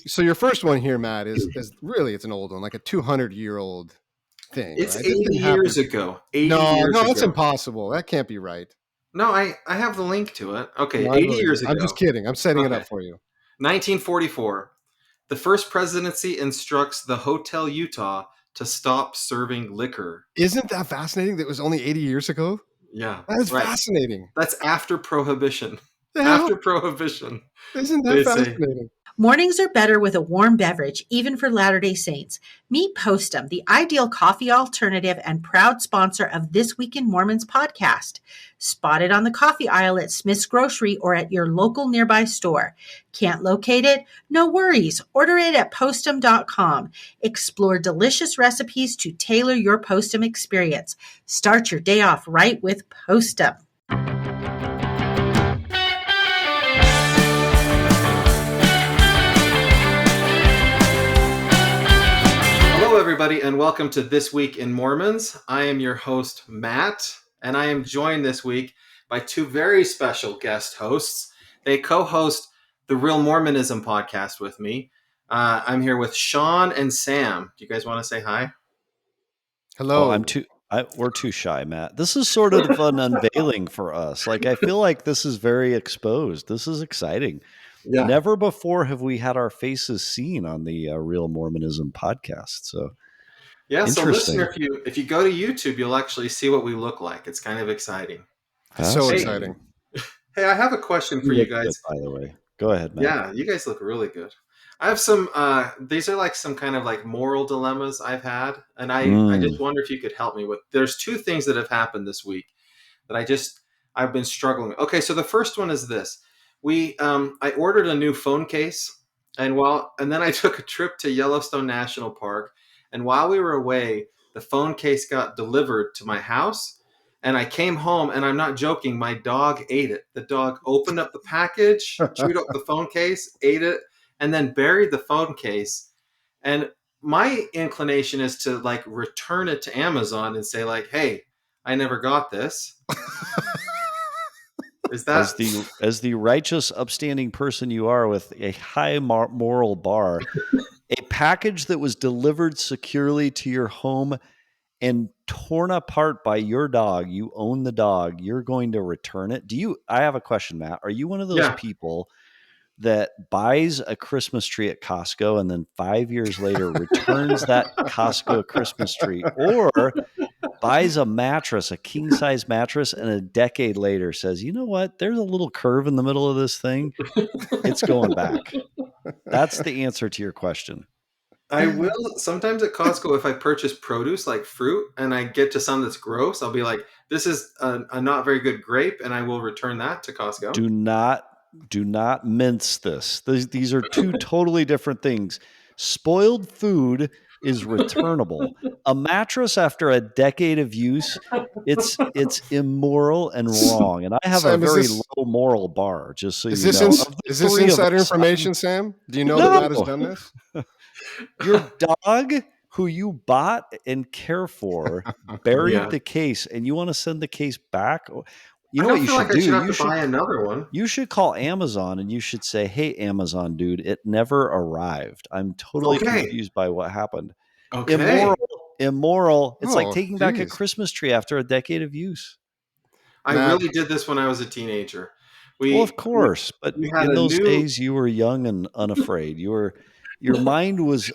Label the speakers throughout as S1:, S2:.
S1: So your first one here, Matt, is really, it's an old one, like a 200-year-old thing.
S2: It's
S1: right?
S2: 80 years ago. 80
S1: No,
S2: years ago.
S1: that's impossible. That can't be right.
S2: No, I have the link to it. Okay,
S1: No,
S2: 80 years ago.
S1: I'm just kidding. I'm setting it up for you.
S2: 1944. The first presidency instructs the Hotel Utah to stop serving liquor.
S1: Isn't that fascinating? That was only 80 years ago?
S2: Yeah.
S1: That is fascinating.
S2: That's after Prohibition.
S1: After
S2: Prohibition.
S1: Isn't that fascinating?
S3: Mornings are better with a warm beverage, even for Latter-day Saints. Meet Postum, the ideal coffee alternative and proud sponsor of This Week in Mormons podcast. Spotted on the coffee aisle at Smith's Grocery or at your local nearby store. Can't locate it? No worries. Order it at postum.com. Explore delicious recipes to tailor your Postum experience. Start your day off right with Postum.
S2: Hello, everybody, and welcome to This Week in Mormons. I am your host, Matt, and I am joined this week by two very special guest hosts. They co-host the Real Mormonism podcast with me. I'm here with Sean and Sam. Do you guys want to say hi?
S1: Hello.
S4: We're too shy, Matt. This is sort of an unveiling for us. Like, I feel like this is very exposed. This is exciting. Yeah. Never before have we had our faces seen on the Real Mormonism podcast. So,
S2: yeah. So, listener, if you go to YouTube, you'll actually see what we look like. It's kind of exciting.
S1: So exciting.
S2: Hey, I have a question for you guys.
S4: Good, by the way, go ahead, Matt.
S2: Yeah, you guys look really good. I have some. These are like some kind of like moral dilemmas I've had, and I just wonder if you could help me with. There's two things that have happened this week that I've been struggling with. Okay, so the first one is this. I ordered a new phone case, and then I took a trip to Yellowstone National Park, and while we were away, the phone case got delivered to my house, and I came home, and I'm not joking, my dog ate it. The dog opened up the package, chewed up the phone case, ate it, and then buried the phone case. And my inclination is to like return it to Amazon and say like, "Hey, I never got this." Is that
S4: as the righteous, upstanding person you are with a high moral bar, a package that was delivered securely to your home and torn apart by your dog, you own the dog, you're going to return it? I have a question, Matt. Are you one of those people that buys a Christmas tree at Costco and then 5 years later returns that Costco Christmas tree, or buys a mattress, a king-size mattress, and a decade later says, you know what, there's a little curve in the middle of this thing, it's going back? That's the answer to your question.
S2: I will sometimes at Costco, if I purchase produce like fruit and I get to some that's gross, I'll be like, this is a not very good grape, and I will return that to Costco.
S4: Do not mince this. These are two totally different things. Spoiled food is returnable. A mattress after a decade of use, it's immoral and wrong. And I have a very low moral bar, just so you know.
S1: Is this insider information, Sam? Do you know that Matt has done this?
S4: Your dog, who you bought and care for, buried the case, and you want to send the case back? You know what you should do?
S2: You should buy another one.
S4: You should call Amazon and you should say, "Hey, Amazon dude, it never arrived. I'm totally confused by what happened."
S2: Okay.
S4: Immoral. It's like taking back a Christmas tree after a decade of use.
S2: I really did this when I was a teenager.
S4: Of course, but in those days you were young and unafraid. Your mind was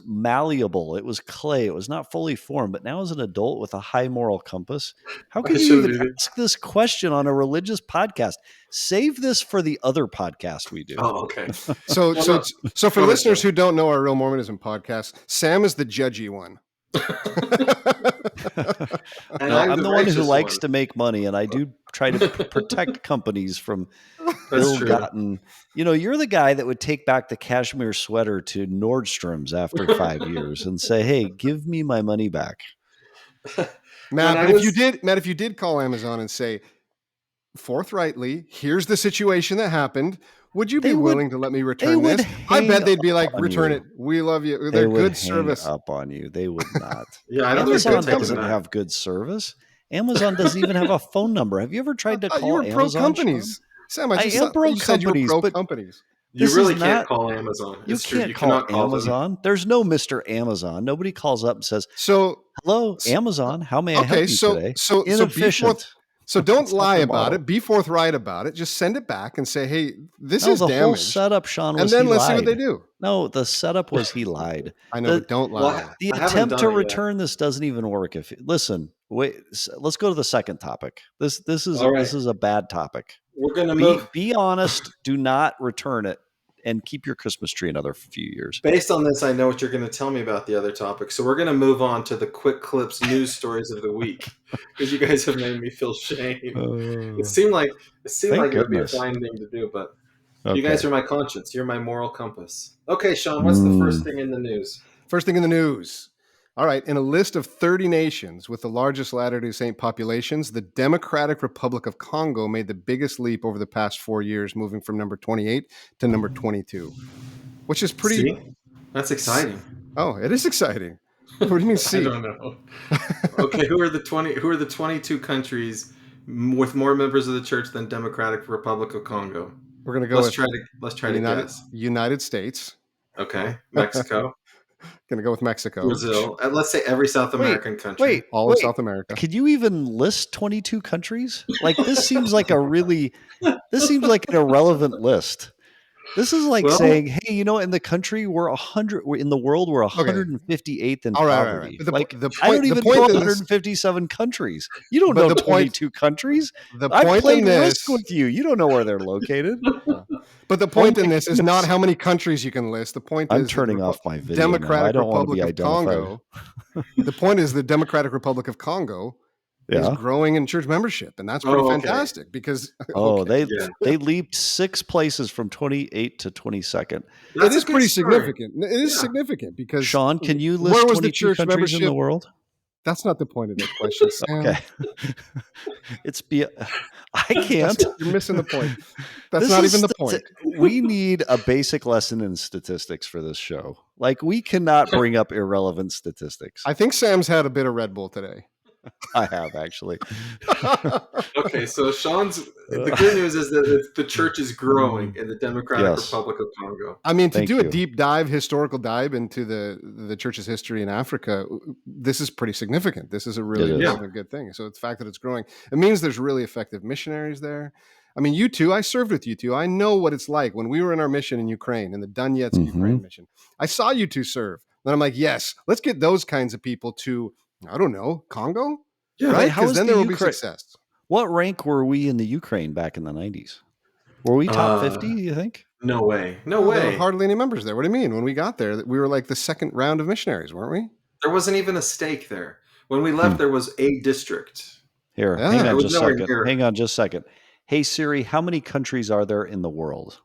S4: malleable. It was clay. It was not fully formed. But now as an adult with a high moral compass, how can you even ask this question on a religious podcast? Save this for the other podcast we do.
S2: Oh, okay.
S1: So for listeners who don't know our Real Mormonism podcast, Sam is the judgy one.
S4: I'm the one who likes to make money, and I do try to protect companies from ill-gotten. You know, you're the guy that would take back the cashmere sweater to Nordstrom's after 5 years and say, "Hey, give me my money back."
S1: Matt, if you did call Amazon and say forthrightly, "Here's the situation that happened. Would you be willing to let me return this?" I bet they'd be like, "Return it. We love you." They're good service.
S4: Up on you, they would not.
S2: I don't
S4: Amazon doesn't have good service. Amazon doesn't even have a phone number. Have you ever tried to call Amazon?
S1: Pro companies, Sam.
S4: I am pro companies, but
S1: companies.
S2: You really can't call Amazon.
S4: You can't call Amazon. There's no Mr. Amazon. Nobody calls up and says, "Hello, Amazon. How may I help you today?" Inefficient.
S1: So don't lie about it. Be forthright about it. Just send it back and say, "Hey, this is damaged."
S4: The whole setup, Sean, was
S1: and then let's see what they do.
S4: No, the setup was he lied.
S1: I know, but don't lie.
S2: Well,
S4: the attempt to return this doesn't even work. Listen, wait. Let's go to the second topic. This is a bad topic.
S2: We're gonna move.
S4: Be honest. Do not return it. And keep your Christmas tree another few years.
S2: Based on this, I know what you're going to tell me about the other topic. So we're going to move on to the quick clips news stories of the week because you guys have made me feel shame. It seemed like it would be a fine thing to do, but you guys are my conscience. You're my moral compass. Okay, Sean, what's the first thing in the news?
S1: First thing in the news. All right, in a list of 30 nations with the largest Latter-day Saint populations, the Democratic Republic of Congo made the biggest leap over the past 4 years, moving from number 28 to number 22, which is pretty...
S2: See? That's exciting.
S1: Oh, it is exciting. What do you mean, see?
S2: I don't know. Okay, who are the 22 countries with more members of the church than Democratic Republic of Congo?
S1: We're going to go
S2: let's try to guess.
S1: United States.
S2: Okay, Mexico.
S1: Going to go with Mexico.
S2: Brazil. Let's say every South American country.
S1: All of South America.
S4: Could you even list 22 countries? Like, this seems like an irrelevant list. This is like saying, hey, in the country in the world we're 158th in poverty.
S1: Right.
S4: I don't even know 157 countries. You don't know 22 countries. I played Risk with you. You don't know where they're located.
S1: But the point in this is not how many countries you can list. The point is
S4: I'm turning off my video.
S1: Democratic
S4: I don't
S1: Republic
S4: want to be
S1: of Congo. The point is the Democratic Republic of Congo is growing in church membership, and that's pretty fantastic because
S4: they leaped 6 places from 28 to 22nd.
S1: It is pretty significant. It is significant because
S4: Sean, can you list 22 countries in the world?
S1: That's not the point of the question, Sam.
S4: Okay. I can't.
S1: You're missing the point. That's not even the point.
S4: We need a basic lesson in statistics for this show. Like, we cannot bring up irrelevant statistics.
S1: I think Sam's had a bit of Red Bull today.
S4: I have, actually.
S2: Okay, so the good news is that the church is growing in the Democratic Republic of Congo.
S1: I mean, to do a deep historical dive into the church's history in Africa, this is pretty significant. This is a really good thing. So the fact that it's growing, it means there's really effective missionaries there. I mean, you two, I served with you two. I know what it's like when we were in our mission in Ukraine, in the Donetsk Ukraine mission. I saw you two serve. And I'm like, yes, let's get those kinds of people to, I don't know, Congo?
S2: Yeah,
S1: right? Because then there will be success.
S4: What rank were we in the Ukraine back in the 90s? Were we top 50, you think?
S2: No way.
S1: There were hardly any members there. What do you mean? When we got there, we were like the second round of missionaries, weren't we?
S2: There wasn't even a stake there. When we left, there was a district.
S4: Here, hang on just a second. Hey, Siri, how many countries are there in the world?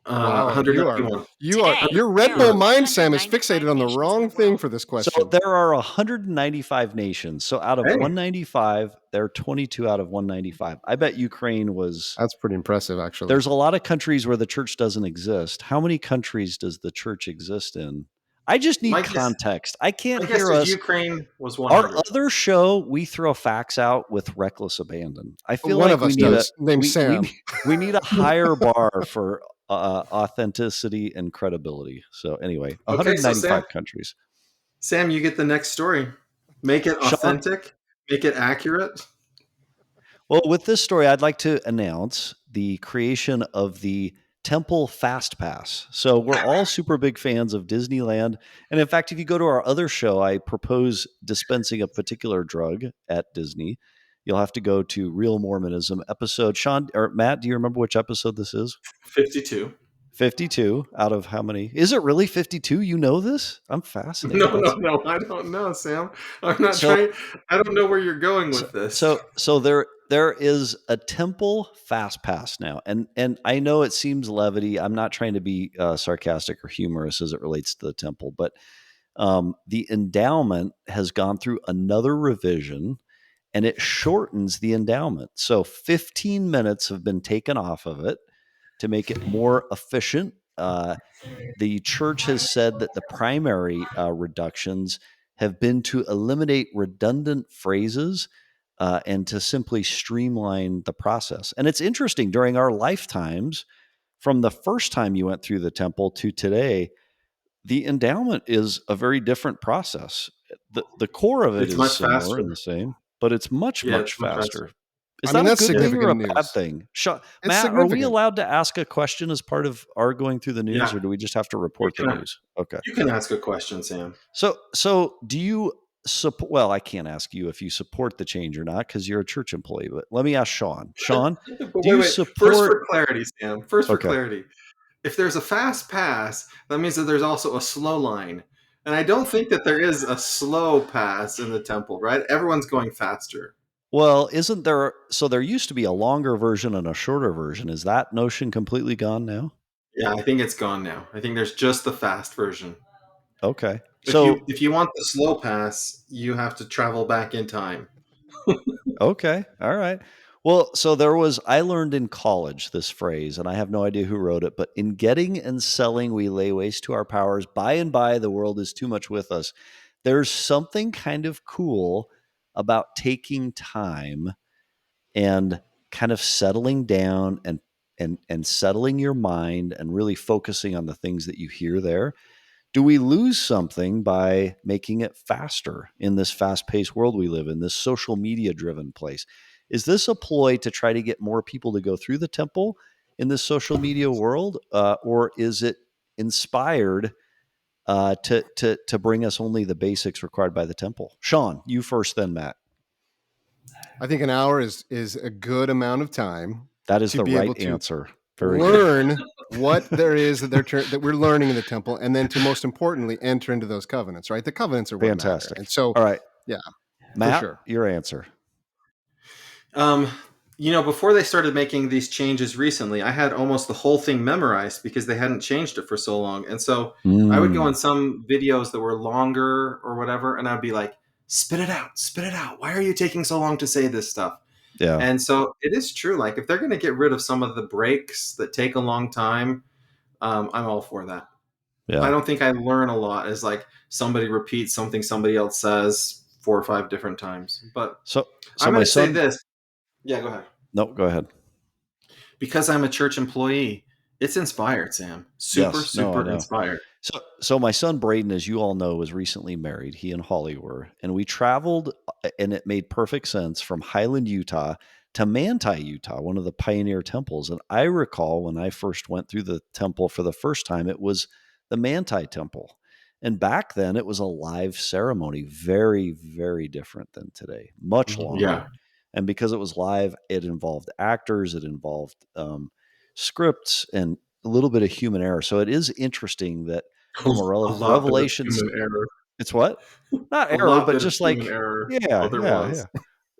S1: Wow, your Red Bull mind, Sam, is fixated on the wrong thing for this question.
S4: So there are 195 nations. So out of 195, there are 22 out of 195. I bet Ukraine was...
S1: That's pretty impressive, actually.
S4: There's a lot of countries where the church doesn't exist. How many countries does the church exist in? I just need context. I can't hear us.
S2: Ukraine was 100.
S4: Our other show, we throw facts out with reckless abandon. I feel
S1: one
S4: like
S1: of us does, named Sam.
S4: We need a higher bar for authenticity and credibility. So anyway, 195 countries.
S2: Sam, you get the next story. Make it authentic. Make it accurate.
S4: Well, with this story, I'd like to announce the creation of the Temple Fast Pass. So we're all super big fans of Disneyland. And in fact, if you go to our other show, I propose dispensing a particular drug at Disney. You'll have to go to Real Mormonism episode. Sean or Matt, do you remember which episode this is?
S2: 52.
S4: 52 out of how many? Is it really 52? You know this? I'm fascinated.
S2: No, I don't know, Sam. I'm not trying. I don't know where you're going with this.
S4: So there is a Temple Fast Pass now. And I know it seems levity. I'm not trying to be sarcastic or humorous as it relates to the temple, but the endowment has gone through another revision, and it shortens the endowment. So 15 minutes have been taken off of it to make it more efficient. The church has said that the primary reductions have been to eliminate redundant phrases and to simply streamline the process. And it's interesting, during our lifetimes, from the first time you went through the temple to today, the endowment is a very different process. The core of it
S2: It's
S4: is
S2: much
S4: similar
S2: faster.
S4: and the same, but it's much
S2: It's much
S4: faster.
S2: faster.
S4: Is that
S1: that's
S4: a good thing or a
S1: significant
S4: bad
S1: news.
S4: thing?
S1: It's
S4: Matt, are we
S1: significant.
S4: allowed to ask a question as part of our going through the news,
S2: Yeah.
S4: or do we just have to report the news? Okay.
S2: You can ask a question, Sam.
S4: So do you support? Well, I can't ask you if you support the change or not because you're a church employee. But let me ask Sean. Sean, do you support?
S2: First, for clarity, Sam. For
S4: Okay.
S2: clarity, if there's a fast pass, that means that there's also a slow line. And I don't think that there is a slow pass in the temple, right? Everyone's going faster.
S4: Well, isn't there? So there used to be a longer version and a shorter version. Is that notion completely gone now?
S2: Yeah, I think it's gone now. I think there's just the fast version.
S4: Okay.
S2: If you want the slow pass, you have to travel back in time.
S4: Okay. All right. Well, so I learned in college this phrase, and I have no idea who wrote it, but in getting and selling, we lay waste to our powers. By and by, the world is too much with us. There's something kind of cool about taking time and kind of settling down and settling your mind and really focusing on the things that you hear there. Do we lose something by making it faster in this fast-paced world we live in, this social media-driven place? Is this a ploy to try to get more people to go through the temple in this social media world, or is it inspired to bring us only the basics required by the temple? Sean, you first, then Matt.
S1: I think an hour is a good amount of time.
S4: That is the right answer.
S1: Very learn what there is that we're learning in the temple, and then to most importantly enter into those covenants. Right, the covenants are what
S4: fantastic.
S1: Matter. And so,
S4: all right,
S1: yeah,
S4: Matt,
S1: for sure.
S4: Your answer.
S2: Before they started making these changes recently, I had almost the whole thing memorized because they hadn't changed it for so long. And so I would go on some videos that were longer or whatever, and I'd be like, spit it out. Why are you taking so long to say this stuff?
S4: Yeah.
S2: And so it is true. Like, if they're going to get rid of some of the breaks that take a long time, I'm all for that. Yeah. I don't think I learn a lot as like somebody repeats something somebody else says 4 or 5 different times. But
S4: so
S2: I'm going to say this. Yeah, go ahead.
S4: No, go ahead.
S2: Because I'm a church employee, it's inspired, Sam. Super inspired.
S4: So my son Braden, as you all know, was recently married. He and Holly were, and we traveled, and it made perfect sense, from Highland, Utah to Manti, Utah, one of the pioneer temples. And I recall when I first went through the temple for the first time, it was the Manti temple. And back then it was a live ceremony, very, very different than today, much longer.
S2: Yeah.
S4: And because it was live, it involved actors, it involved scripts, and a little bit of human error. So it is interesting that from a revelation, it's what? Not error, but just like
S2: error.
S4: Yeah.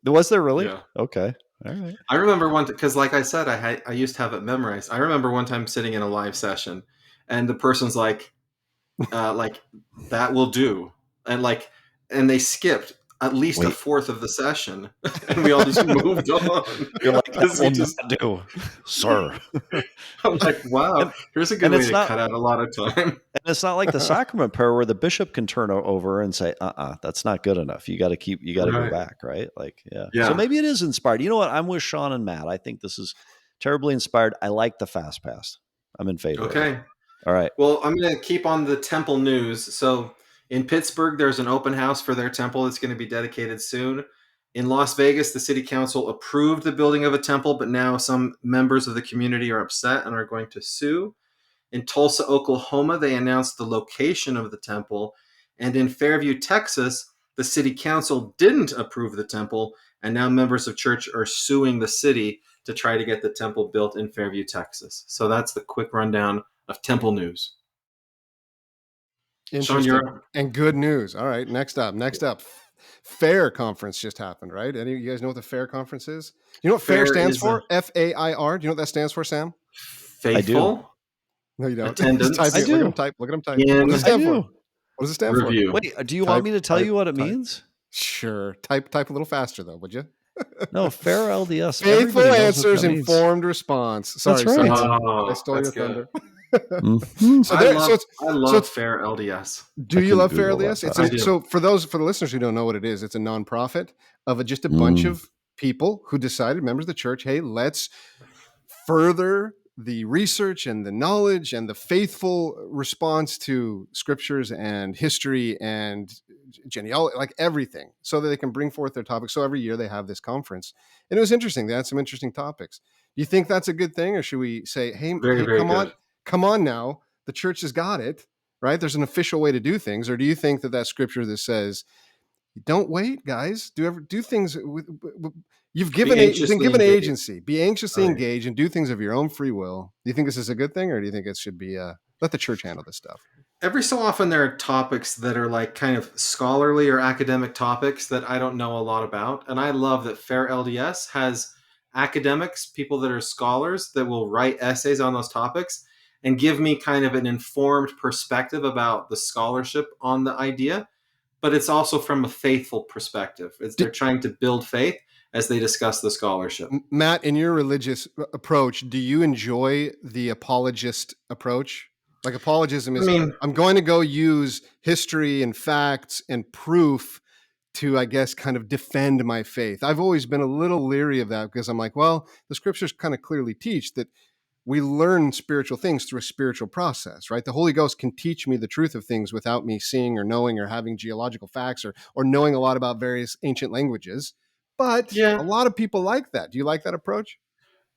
S4: Was there really? Yeah. Okay. All right.
S2: I remember one because, like I said, I used to have it memorized. I remember one time sitting in a live session, and the person's like that will do, and they skipped at least a fourth of the session, and we all just moved on.
S4: You're like, that will not do, sir.
S2: I'm like, wow, here's a good way to cut out a lot of time.
S4: And it's not like the sacrament prayer where the bishop can turn over and say, that's not good enough. You got to go back, right? Like, yeah. So maybe it is inspired. You know what? I'm with Sean and Matt. I think this is terribly inspired. I like the fast pass. I'm in favor.
S2: Okay.
S4: All right.
S2: Well, I'm going to keep on the temple news. So in Pittsburgh, there's an open house for their temple that's going to be dedicated soon. In Las Vegas, the city council approved the building of a temple, but now some members of the community are upset and are going to sue. In Tulsa, Oklahoma, they announced the location of the temple. And in Fairview, Texas, the city council didn't approve the temple, and now members of church are suing the city to try to get the temple built in Fairview, Texas. So that's the quick rundown of temple news.
S1: Interesting. And good news. All right, next up. FAIR conference just happened, right? Any of you guys know what the FAIR conference is? You know what FAIR stands for? FAIR. Do you know what that stands for, Sam?
S2: Faithful.
S1: No, you don't.
S2: Attendance.
S1: I do. Look at him type. What does it stand for? What does it stand
S2: Review.
S1: for?
S4: Wait, do you want me to tell you what it means?
S1: Sure. Type a little faster, though, would you?
S4: No, FAIR LDS.
S1: Faithful answers, informed response. Sorry,
S4: that's right.
S1: I stole your thunder.
S2: I love FAIR LDS.
S1: Do you love FAIR LDS? So for the listeners who don't know what it is, it's a nonprofit of just a bunch of people who decided, members of the church, hey, let's further the research and the knowledge and the faithful response to scriptures and history and genealogy, like everything, so that they can bring forth their topics. So every year they have this conference, and it was interesting. They had some interesting topics. Do you think that's a good thing, or should we say, hey,
S2: Very, very good.
S1: come on now, the church has got it, right? There's an official way to do things. Or do you think that scripture that says, don't wait, guys, do things with you've been given agency, be anxiously engaged and do things of your own free will? Do you think this is a good thing, or do you think it should be let the church handle this stuff?
S2: Every so often there are topics that are like kind of scholarly or academic topics that I don't know a lot about. And I love that Fair LDS has academics, people that are scholars that will write essays on those topics and give me kind of an informed perspective about the scholarship on the idea. But it's also from a faithful perspective. They're trying to build faith as they discuss the scholarship.
S1: Matt, in your religious approach, do you enjoy the apologist approach? Like apologism is, I'm going to go use history and facts and proof to, I guess, kind of defend my faith. I've always been a little leery of that because I'm like, well, the scriptures kind of clearly teach that we learn spiritual things through a spiritual process, right? The Holy Ghost can teach me the truth of things without me seeing or knowing or having geological facts or knowing a lot about various ancient languages. But a lot of people like that. Do you like that approach?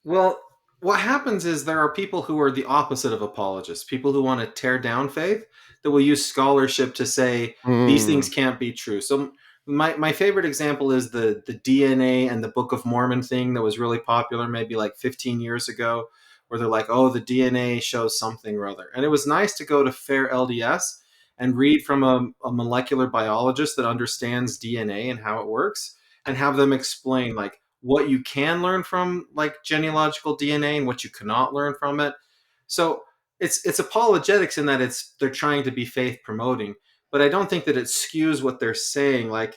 S2: Well, what happens is there are people who are the opposite of apologists, people who want to tear down faith, that will use scholarship to say these things can't be true. So my favorite example is the DNA and the Book of Mormon thing that was really popular maybe like 15 years ago, where they're like, oh, the DNA shows something or other. And it was nice to go to Fair LDS and read from a molecular biologist that understands DNA and how it works, and have them explain like what you can learn from like genealogical DNA and what you cannot learn from it. So it's apologetics in that they're trying to be faith promoting, but I don't think that it skews what they're saying. Like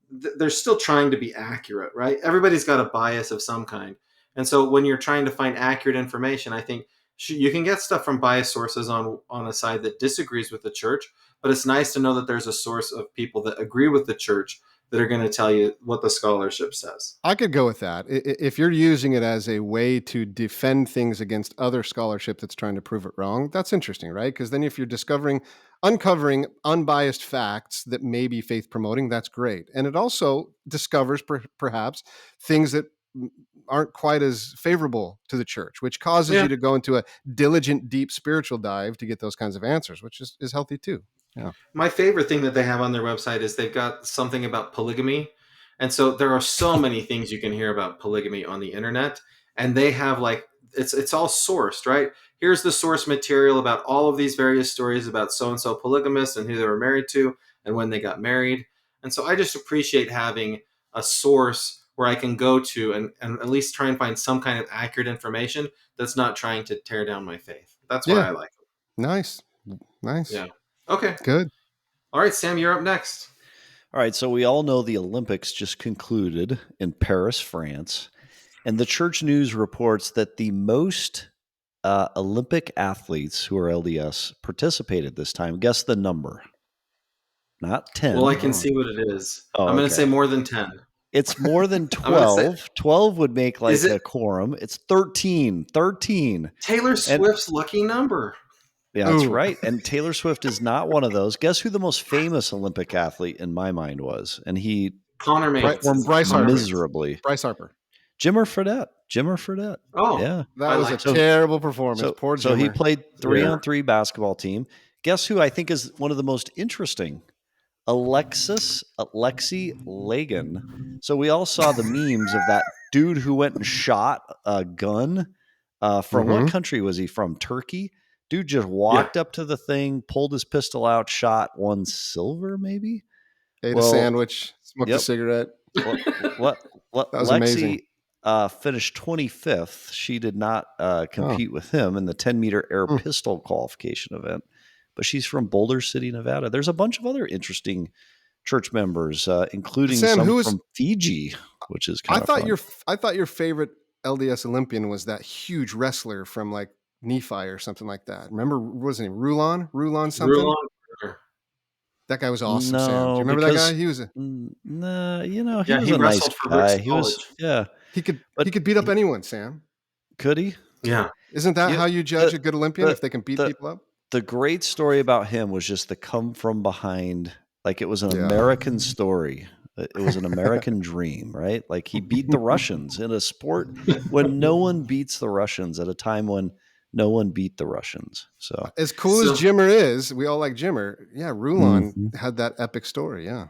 S2: they're still trying to be accurate, right? Everybody's got a bias of some kind. And so when you're trying to find accurate information, I think you can get stuff from biased sources on a side that disagrees with the church, but it's nice to know that there's a source of people that agree with the church that are going to tell you what the scholarship says.
S1: I could go with that. If you're using it as a way to defend things against other scholarship that's trying to prove it wrong, that's interesting, right? Because then if you're uncovering unbiased facts that may be faith promoting, that's great. And it also discovers perhaps things that aren't quite as favorable to the church, which causes you to go into a diligent, deep spiritual dive to get those kinds of answers, which is healthy too. Yeah.
S2: My favorite thing that they have on their website is they've got something about polygamy. And so there are so many things you can hear about polygamy on the internet. And they have like, it's all sourced, right? Here's the source material about all of these various stories about so-and-so polygamists and who they were married to and when they got married. And so I just appreciate having a source where I can go to and at least try and find some kind of accurate information that's not trying to tear down my faith. That's why I like it.
S1: Nice.
S2: Yeah. Okay.
S1: Good.
S2: All right, Sam, you're up next.
S4: All right. So we all know the Olympics just concluded in Paris, France. And the church news reports that the most Olympic athletes who are LDS participated this time. Guess the number. Not 10.
S2: Well, I can see what it is. I'm going to say more than 10.
S4: It's more than 12. 12 would make like a quorum. It's 13. 13.
S2: Taylor Swift's lucky number.
S4: Yeah, that's right. And Taylor Swift is not one of those. Guess who the most famous Olympic athlete in my mind was? And he
S2: performed
S4: miserably.
S1: Bryce Harper.
S4: Jimmer Fredette.
S2: Oh,
S1: yeah. That was a terrible performance. Poor Jimmer.
S4: So he played 3-on-3 basketball team. Guess who I think is one of the most interesting? Alexi Lagan. So we all saw the memes of that dude who went and shot a gun. From what country was he from? Turkey? Dude just walked up to the thing, pulled his pistol out, shot, won silver maybe?
S1: Ate a sandwich, smoked a cigarette.
S4: That was
S1: amazing.
S4: Finished 25th. She did not compete with him in the 10-meter air pistol qualification event. But she's from Boulder City, Nevada. There's a bunch of other interesting church members, including some from Fiji, which is kind of fun.
S1: I thought your favorite LDS Olympian was that huge wrestler from like Nephi or something like that. Remember, what was his name? Rulon something?
S2: Rulon.
S1: That guy was awesome, Sam. Do you remember that guy? He was he
S4: was a nice guy. He was,
S1: He could beat up anyone, Sam.
S4: Could he?
S2: Yeah.
S1: Isn't that how you judge a good Olympian, if they can beat people up?
S4: The great story about him was just the come from behind. Like, it was an American story. It was an American dream, right? Like, he beat the Russians in a sport when no one beats the Russians, at a time when no one beat the Russians. So
S1: as cool as Jimmer is, we all like Jimmer. Yeah, Rulon had that epic story. Yeah.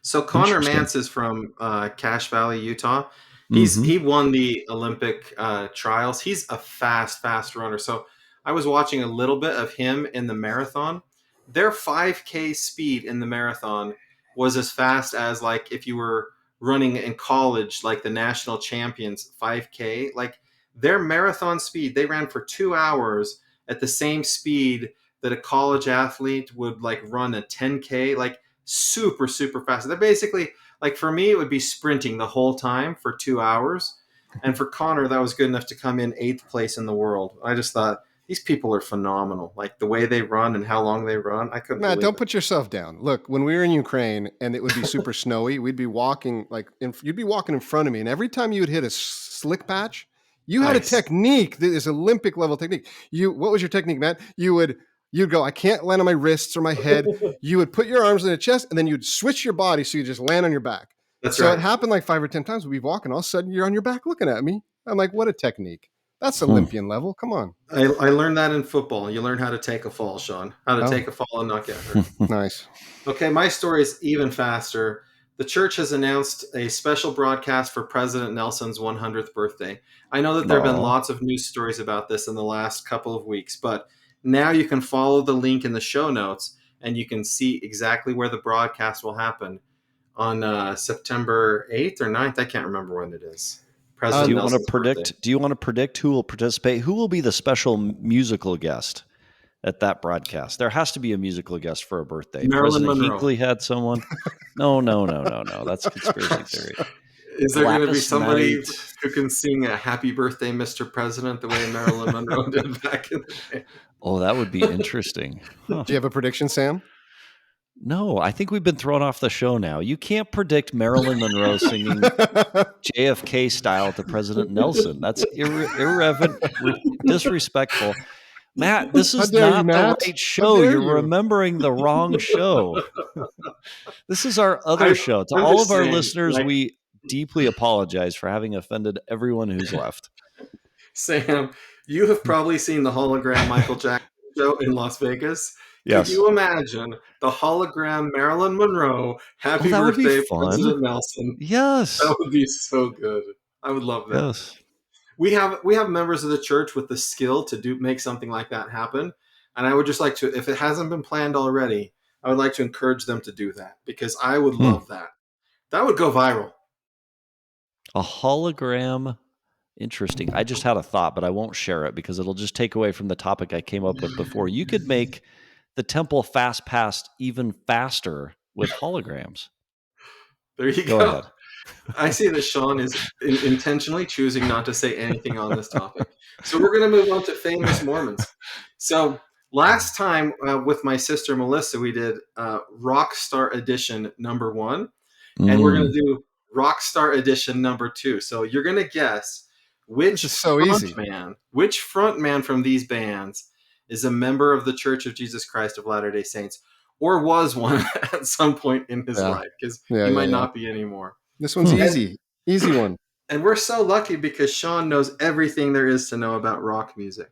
S2: So Connor Mance is from Cache Valley, Utah. He won the Olympic trials. He's a fast runner. So I was watching a little bit of him in the marathon. Their 5K speed in the marathon was as fast as, like, if you were running in college, like the national champions 5K. Like, their marathon speed, they ran for 2 hours at the same speed that a college athlete would, like, run a 10K. Like, super fast. They're basically, like, for me, it would be sprinting the whole time for 2 hours. And for Connor, that was good enough to come in 8th place in the world. I just thought, these people are phenomenal. Like, the way they run and how long they run. I couldn't
S1: Matt, don't put yourself down. Look, when we were in Ukraine and it would be super snowy, we'd be walking, you'd be walking in front of me. And every time you would hit a slick patch, you had a technique that is Olympic level technique. What was your technique, Matt? You'd go, I can't land on my wrists or my head. You would put your arms on the chest, and then you'd switch your body so you just land on your back.
S2: That's right.
S1: So it happened like 5 or 10 times. We'd be walking, all of a sudden you're on your back looking at me. I'm like, what a technique. That's Olympian level. Come on.
S2: I learned that in football. You learn how to take a fall, Sean. How to take a fall and not get hurt.
S1: Nice.
S2: Okay, my story is even faster. The church has announced a special broadcast for President Nelson's 100th birthday. I know that there have been lots of news stories about this in the last couple of weeks, but now you can follow the link in the show notes and you can see exactly where the broadcast will happen on September 8th or 9th. I can't remember when it is.
S4: Do you want to predict who will participate? Who will be the special musical guest at that broadcast? There has to be a musical guest for a birthday.
S2: Marilyn
S4: President
S2: Monroe.
S4: Hinckley had someone. No. That's conspiracy theory.
S2: Is there going to be somebody who can sing a Happy Birthday, Mr. President, the way Marilyn Monroe did back in the day?
S4: Oh, that would be interesting.
S1: Do you have a prediction, Sam?
S4: No, I think we've been thrown off the show now. You can't predict Marilyn Monroe singing JFK style to President Nelson. That's irreverent, disrespectful. Matt, this is not the right show. You're remembering the wrong show. This is our other show. To all of our listeners, we deeply apologize for having offended everyone who's left.
S2: Sam, you have probably seen the hologram Michael Jackson show in Las Vegas.
S4: Yes.
S2: Could you imagine the hologram Marilyn Monroe, Happy Birthday, President Nelson?
S4: Yes.
S2: That would be so good. I would love that.
S4: Yes.
S2: We have members of the church with the skill to make something like that happen. And I would just like to, if it hasn't been planned already, I would like to encourage them to do that, because I would love that. That would go viral.
S4: A hologram. Interesting. I just had a thought, but I won't share it because it'll just take away from the topic I came up with before. You could make the temple fast pass even faster with holograms.
S2: There you go. Ahead. I see that Sean is intentionally choosing not to say anything on this topic. So we're going to move on to famous Mormons. So last time with my sister Melissa, we did Rockstar Edition #1, and we're going to do Rockstar Edition #2. So you're going to guess which frontman from these bands is a member of the Church of Jesus Christ of Latter-day Saints, or was one at some point in his life, because he might not be anymore.
S1: This one's easy one.
S2: And we're so lucky because Sean knows everything there is to know about rock music.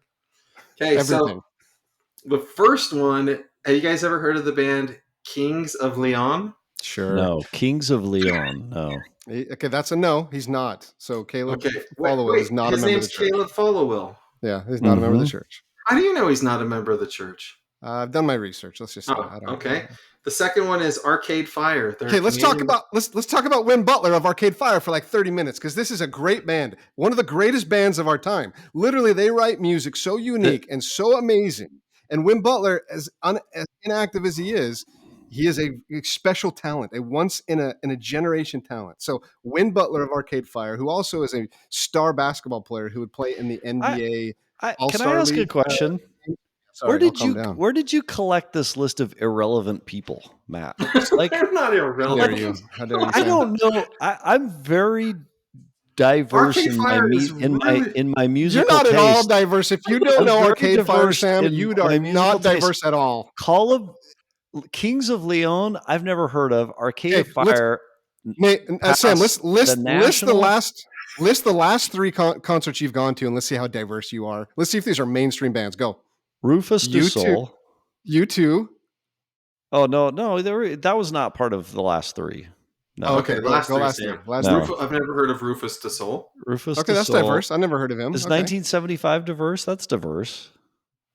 S2: Okay, so the first one, have you guys ever heard of the band Kings of Leon?
S1: Sure.
S4: No, Kings of Leon, no.
S1: Okay, that's a no. He's not. So Caleb Followill is not a member of the church.
S2: His name's Caleb Followill.
S1: Yeah, he's not a member of the church.
S2: How do you know he's not a member of the church?
S1: I've done my research. Let's just say.
S2: Okay. The second one is Arcade Fire.
S1: Okay, let's talk about Win Butler of Arcade Fire for like 30 minutes, because this is a great band. One of the greatest bands of our time. Literally, they write music so unique and so amazing. And Win Butler, as inactive as he is a special talent, a once in a generation talent. So Win Butler of Arcade Fire, who also is a star basketball player who would play in the NBA All-Star
S4: Can I ask
S1: League.
S4: A question?
S1: Sorry,
S4: where did you collect this list of irrelevant people, Matt?
S2: Like, they're not irrelevant.
S1: How dare you?
S4: I don't know. I'm very diverse
S2: Arcade Fire is really...
S4: in my musical
S1: You're not
S4: taste.
S1: at all diverse. If you don't know Arcade Fire, Sam, you are not
S4: taste.
S1: diverse at all.
S4: Kings of Leon, I've never heard of. Arcade Fire.
S1: Sam, list the last three concerts you've gone to, and let's see how diverse you are. Let's see if these are mainstream bands. Go.
S4: Rufus Du Sol.
S1: U2.
S4: Oh no, that was not part of the last three. No.
S1: Oh, okay, last three.
S2: I've never heard of Rufus Du Sol.
S1: Okay, that's diverse. I never heard of him.
S4: Is 1975 diverse? That's diverse.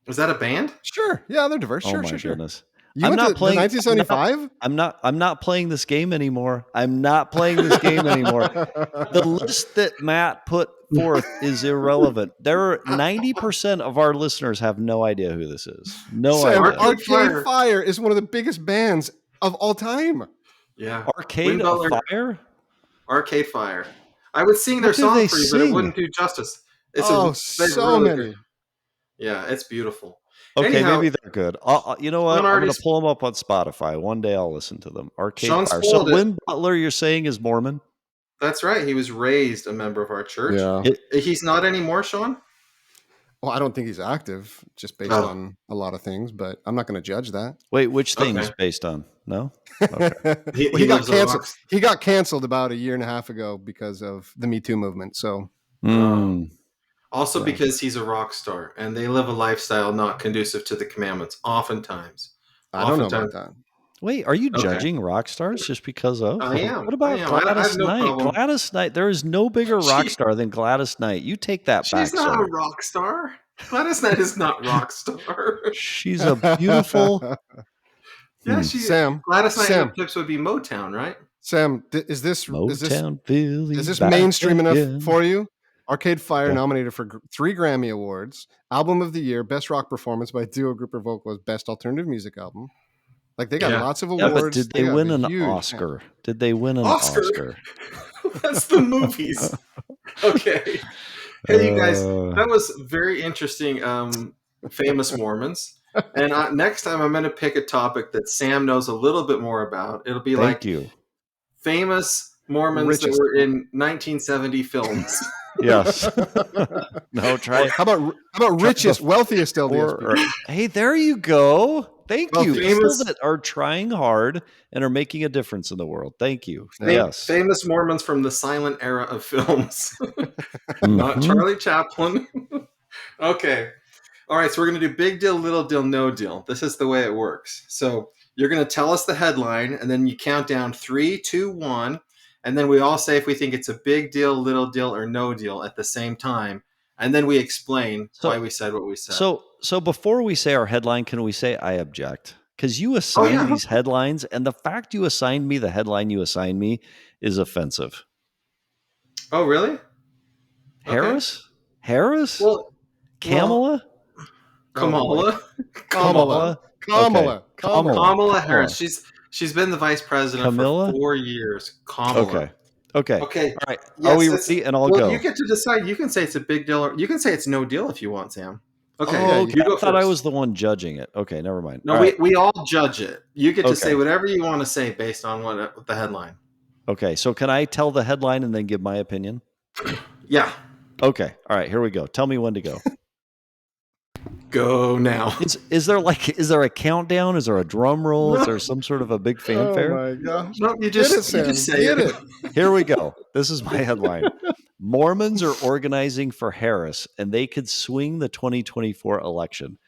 S2: Is that a band?
S1: Sure. Yeah, they're diverse. Sure,
S4: oh my
S1: sure.
S4: goodness.
S1: I'm not playing 1975.
S4: I'm not playing this game anymore. The list that Matt put forth is irrelevant. 90% of our listeners have no idea who this is. Idea.
S1: Arcade Fire is one of the biggest bands of all time.
S2: Yeah.
S4: Arcade Fire?
S2: Arcade Fire. I would sing their song for you, but it wouldn't do justice.
S1: So many.
S2: Yeah, it's beautiful.
S4: Okay, maybe they're good. You know what? I'm going to pull them up on Spotify. One day I'll listen to them. Arcade Fire. So Win Butler, you're saying, is Mormon?
S2: That's right. He was raised a member of our church.
S1: Yeah.
S2: He's not anymore, Sean?
S1: Well, I don't think he's active, just based on a lot of things, but I'm not going to judge that.
S4: Wait, which things based on? No?
S1: Okay. he got canceled. He got canceled about a year and a half ago because of the Me Too movement. So...
S2: Also because he's a rock star and they live a lifestyle not conducive to the commandments, oftentimes.
S1: I don't know about that.
S4: Wait, are you judging rock stars just because of?
S2: I am.
S4: What about Gladys Knight? Gladys Knight, there is no bigger rock star than Gladys Knight. You take that back.
S2: She's not a rock star. Gladys Knight is not rock star.
S4: She's a beautiful...
S2: Yeah, Sam. Gladys Knight and the Pips would be Motown, right?
S1: Sam, is this
S4: is
S1: mainstream enough for you? Arcade Fire nominated for 3 Grammy Awards, Album of the Year, Best Rock Performance by a Duo, Group, or Vocalist, Best Alternative Music Album. Like, they got lots of awards.
S4: But did they win an Oscar? Did they win an Oscar?
S2: That's the movies. Okay. Hey, you guys, that was very interesting. Famous Mormons. And next time I'm going to pick a topic that Sam knows a little bit more about. It'll be famous Mormons that were in 1970 films.
S4: Yes. No, try.
S1: How about richest, wealthiest LDS?
S4: Hey, there you go. Thank you. People that are trying hard and are making a difference in the world. Thank you. Yes.
S2: Famous Mormons from the silent era of films. Not Charlie Chaplin. Okay. All right. So we're going to do big deal, little deal, no deal. This is the way it works. So you're going to tell us the headline and then you count down 3, 2, 1. And then we all say if we think it's a big deal, little deal, or no deal at the same time. And then we explain why we said what we said.
S4: So before we say our headline, can we say I object? Because you assigned these headlines, and the fact you assigned me the headline you assigned me is offensive.
S2: Oh, really?
S4: Harris? Okay. Harris?
S2: Well,
S4: Kamala?
S2: Kamala Harris. She's been the vice president for 4 years. Kamala.
S4: Okay.
S2: All right.
S4: Yes, are we ready? And I'll go.
S2: You get to decide. You can say it's a big deal, or you can say it's no deal if you want, Sam. Okay.
S4: You go first. I was the one judging it. Okay, never mind.
S2: No, we all judge it. You get to say whatever you want to say based on what the headline.
S4: Okay. So can I tell the headline and then give my opinion?
S2: Yeah.
S4: Okay. All right. Here we go. Tell me when to go.
S2: Go now.
S4: Is there a countdown? Is there a drum roll? Is there some sort of a big fanfare?
S1: Oh my gosh.
S2: No, you just say it.
S4: Here we go. This is my headline. Mormons are organizing for Harris and they could swing the 2024 election.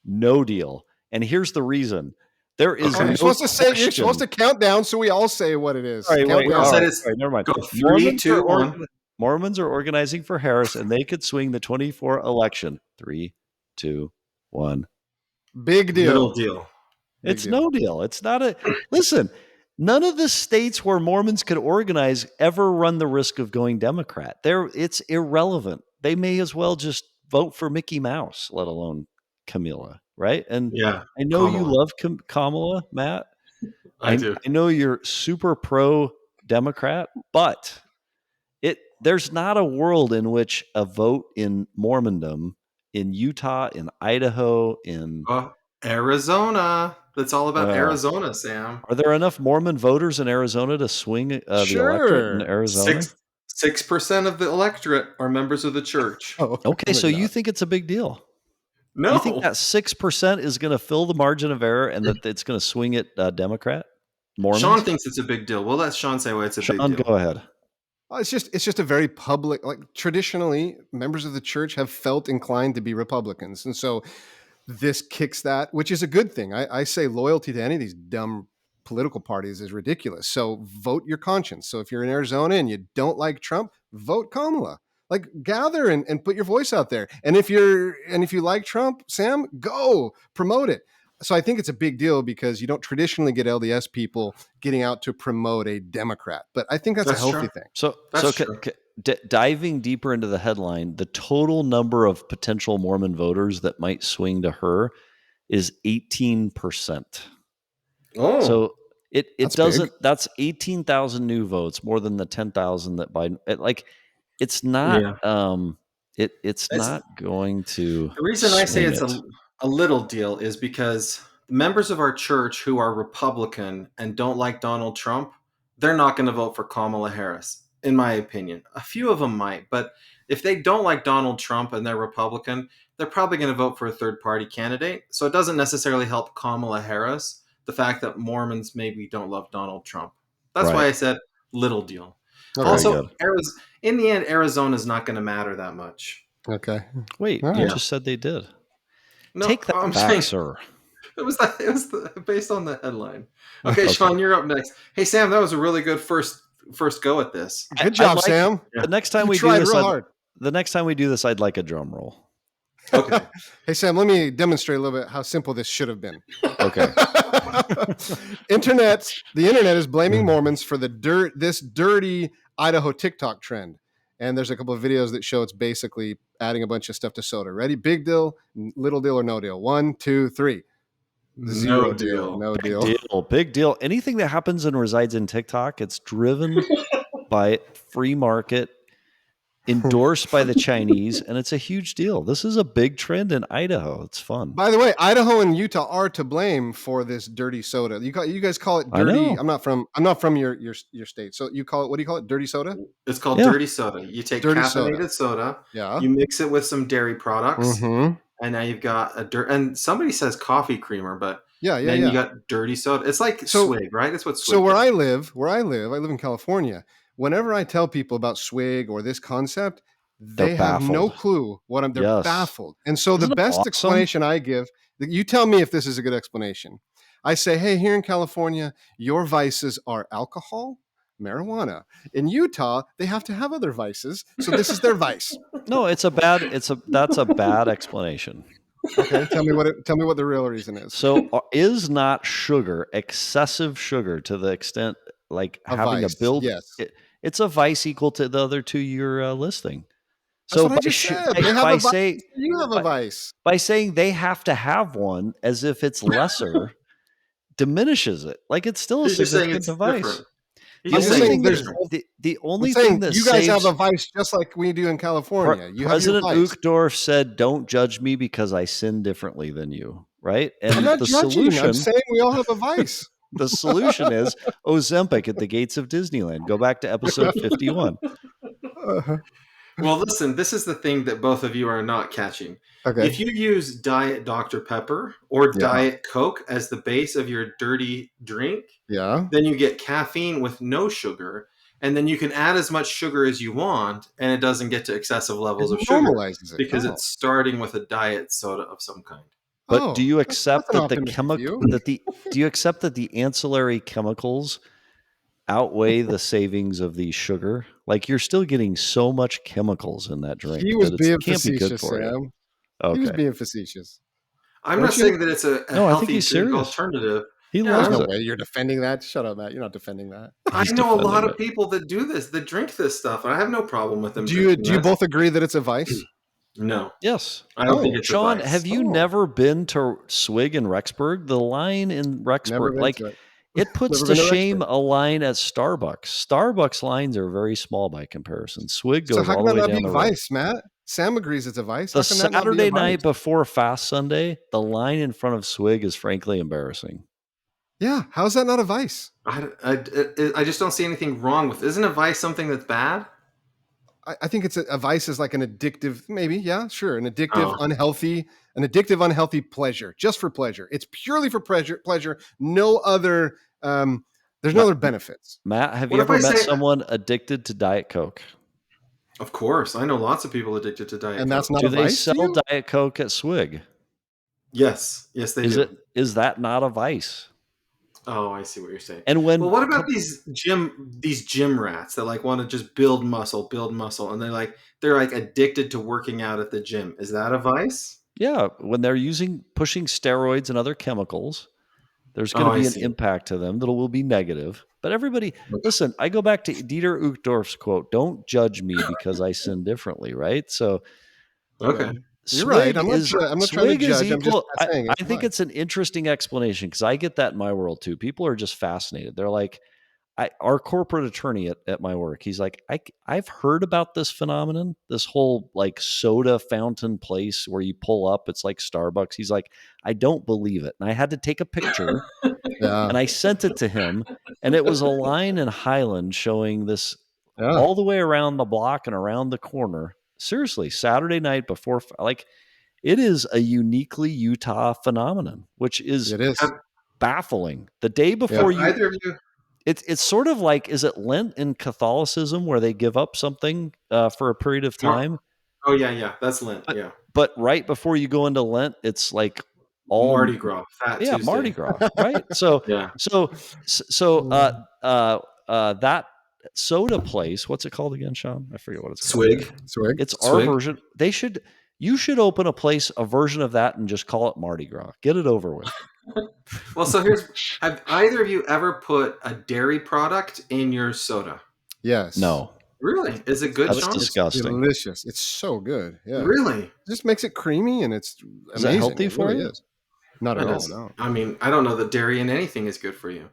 S4: No deal. And here's the reason. There is
S1: you're supposed to count down so we all say what it is.
S4: All right, never mind.
S2: Go 3, 2, 1.
S4: Mormons are organizing for Harris and they could swing the 24 election. 3, 2, 1.
S1: Big deal.
S2: Little deal.
S4: It's no deal. It's not a... Listen, none of the states where Mormons could organize ever run the risk of going Democrat. It's irrelevant. They may as well just vote for Mickey Mouse, let alone Camilla, right? And I know Kamala. You love Kamala, Matt.
S2: I do.
S4: I know you're super pro-Democrat, but there's not a world in which a vote in Mormondom in Utah, in Idaho, in
S2: Arizona. That's all about Arizona, Sam.
S4: Are there enough Mormon voters in Arizona to swing the electorate in Arizona?
S2: 6% of the electorate are members of the church.
S4: Oh, okay, so you think it's a big deal?
S2: No.
S4: You think that 6% is going to fill the margin of error and that it's going to swing it Democrat? Mormons?
S2: Sean thinks it's a big deal. We'll let Sean say why it's a big deal.
S4: Go ahead.
S1: It's just a very public, like traditionally members of the church have felt inclined to be Republicans. And so this kicks that, which is a good thing. I say loyalty to any of these dumb political parties is ridiculous. So vote your conscience. So if you're in Arizona and you don't like Trump, vote Kamala. Like gather and put your voice out there. And if you like Trump, Sam, go promote it. So I think it's a big deal because you don't traditionally get LDS people getting out to promote a Democrat, but I think that's a healthy thing.
S4: So diving deeper into the headline, the total number of potential Mormon voters that might swing to her is 18%.
S2: Oh,
S4: so
S1: that's
S4: doesn't.
S1: Big.
S4: That's 18,000 new votes, more than the 10,000 that Biden. It's not. Yeah. It's not going to.
S2: The reason I say it's a little deal is because members of our church who are Republican and don't like Donald Trump, they're not going to vote for Kamala Harris, in my opinion. A few of them might, but if they don't like Donald Trump and they're Republican, they're probably going to vote for a third-party candidate. So it doesn't necessarily help Kamala Harris, the fact that Mormons maybe don't love Donald Trump. That's why I said little deal. Okay, also, in the end, Arizona's not going to matter that much.
S1: Okay.
S4: Wait, you just said they did.
S2: No,
S4: take that back, sir.
S2: It was based on the headline. Okay, Sean, you're up next. Hey, Sam, that was a really good first go at this.
S1: Good job, Sam.
S4: The next time we do this, I'd like a drum roll.
S2: Okay.
S1: Hey, Sam, let me demonstrate a little bit how simple this should have been.
S4: Okay.
S1: The internet is blaming Mormons for this dirty Idaho TikTok trend. And there's a couple of videos that show it's basically adding a bunch of stuff to soda. Ready? Big deal, little deal, or no deal. 1, 2, 3. Zero deal. No deal.
S4: Big deal. Anything that happens and resides in TikTok, it's driven by free market, endorsed by the Chinese, and it's a huge deal. This is a big trend in Idaho. It's fun.
S1: By the way, Idaho and Utah are to blame for this dirty soda. You guys call it dirty. I'm not from your state. So you call it, what do you call it? Dirty soda?
S2: It's called dirty soda. You take dirty caffeinated soda.
S1: Yeah.
S2: You mix it with some dairy products. Mm-hmm. And now you've got and somebody says coffee creamer, but you got dirty soda. It's like swig, right? That's what swig.
S1: So where I live in California. Whenever I tell people about swig or this concept, they have no clue what they're baffled. And so the best explanation I give, you tell me if this is a good explanation. I say, hey, here in California, your vices are alcohol, marijuana. In Utah, they have to have other vices. So this is their vice.
S4: No, that's a bad explanation.
S1: Okay, tell me what the real reason is.
S4: So is not sugar, excessive sugar to the extent like having a build?
S1: Yes.
S4: It's a vice equal to the other two you're listing.
S1: So you have a vice.
S4: By saying they have to have one as if it's lesser diminishes it. Like it's still a significant device. The only thing that
S1: you guys have a vice just like we do in California.
S4: President Uchtdorf said, "Don't judge me because I sin differently than you." Right? And
S1: I'm not judging. I'm saying we all have a vice.
S4: The solution is Ozempic at the gates of Disneyland. Go back to episode 51.
S2: Well, listen, this is the thing that both of you are not catching. Okay. If you use Diet Dr. Pepper or Diet Coke as the base of your dirty drink, then you get caffeine with no sugar, and then you can add as much sugar as you want, and it doesn't get to excessive levels of sugar because it's starting with a diet soda of some kind.
S4: But do you accept that do you accept that the ancillary chemicals outweigh the savings of the sugar? Like you're still getting so much chemicals in that drink.
S1: He was being facetious, Sam. Okay. He was being facetious.
S2: I'm not saying that it's a healthy drink alternative.
S4: He loves
S1: no way you're defending that. Shut up, Matt. You're not defending that.
S2: I know a lot of people that do this, that drink this stuff. I have no problem with them.
S1: Do you both agree that it's a vice?
S2: No.
S4: Yes.
S2: I don't think it's
S4: Sean,
S2: a vice.
S4: have you never been to Swig in Rexburg? The line in Rexburg, it puts to shame a line at Starbucks. Starbucks lines are very small by comparison. Swig goes all the way down the road.
S1: Vice, Matt? Sam agrees it's a vice.
S4: The Saturday night before Fast Sunday, the line in front of Swig is frankly embarrassing.
S1: Yeah, how is that not a vice?
S2: I just don't see anything wrong with it. Isn't a vice something that's bad?
S1: I think it's a vice is like an addictive, maybe, yeah, sure, an addictive, unhealthy pleasure, just for pleasure. It's purely for pleasure. No other, there's no other benefits.
S4: Matt, have you ever met someone addicted to Diet Coke?
S2: Of course, I know lots of people addicted to Diet Coke.
S1: And that's not
S4: Do
S1: a
S4: they
S1: vice
S4: sell Diet Coke at Swig?
S2: Yes, they do.
S4: Is that not a vice?
S2: Oh, I see what you're saying.
S4: And
S2: well, what about these gym rats that like want to just build muscle, and they're like addicted to working out at the gym? Is that a vice?
S4: Yeah, when they're pushing steroids and other chemicals, there's going to be an impact to them that will be negative. But everybody, listen, I go back to Dieter Uchtdorf's quote, "Don't judge me because I sin differently," right? So,
S2: okay.
S1: You're right. I'm not trying to judge. I'm just saying
S4: I think it's an interesting explanation because I get that in my world too. People are just fascinated. They're like, our corporate attorney at my work, he's like, I've heard about this phenomenon, this whole like soda fountain place where you pull up. It's like Starbucks. He's like, I don't believe it. And I had to take a picture and I sent it to him. And it was a line in Highland showing this all the way around the block and around the corner. Seriously, Saturday night before, like, it is a uniquely Utah phenomenon, which is baffling. The day before it's sort of like, is it Lent in Catholicism where they give up something for a period of time?
S2: Oh yeah, that's Lent.
S4: But right before you go into Lent, it's like all
S2: Mardi Gras, Fat Tuesday.
S4: Mardi Gras, right? So that soda place, what's it called again, Sean? I forget what it's called.
S2: Swig.
S4: It's our version. You should open a version of that and just call it Mardi Gras. Get it over with.
S2: Well, so have either of you ever put a dairy product in your soda?
S1: Yes.
S4: No.
S2: Really? Is it good,
S4: That's
S2: Sean?
S4: disgusting.
S1: It's delicious. It's so good. Yeah.
S2: Really?
S1: It just makes it creamy and it's amazing.
S4: Is that healthy for you?
S1: Is. Not at all, no.
S2: I mean, I don't know that dairy in anything is good for you.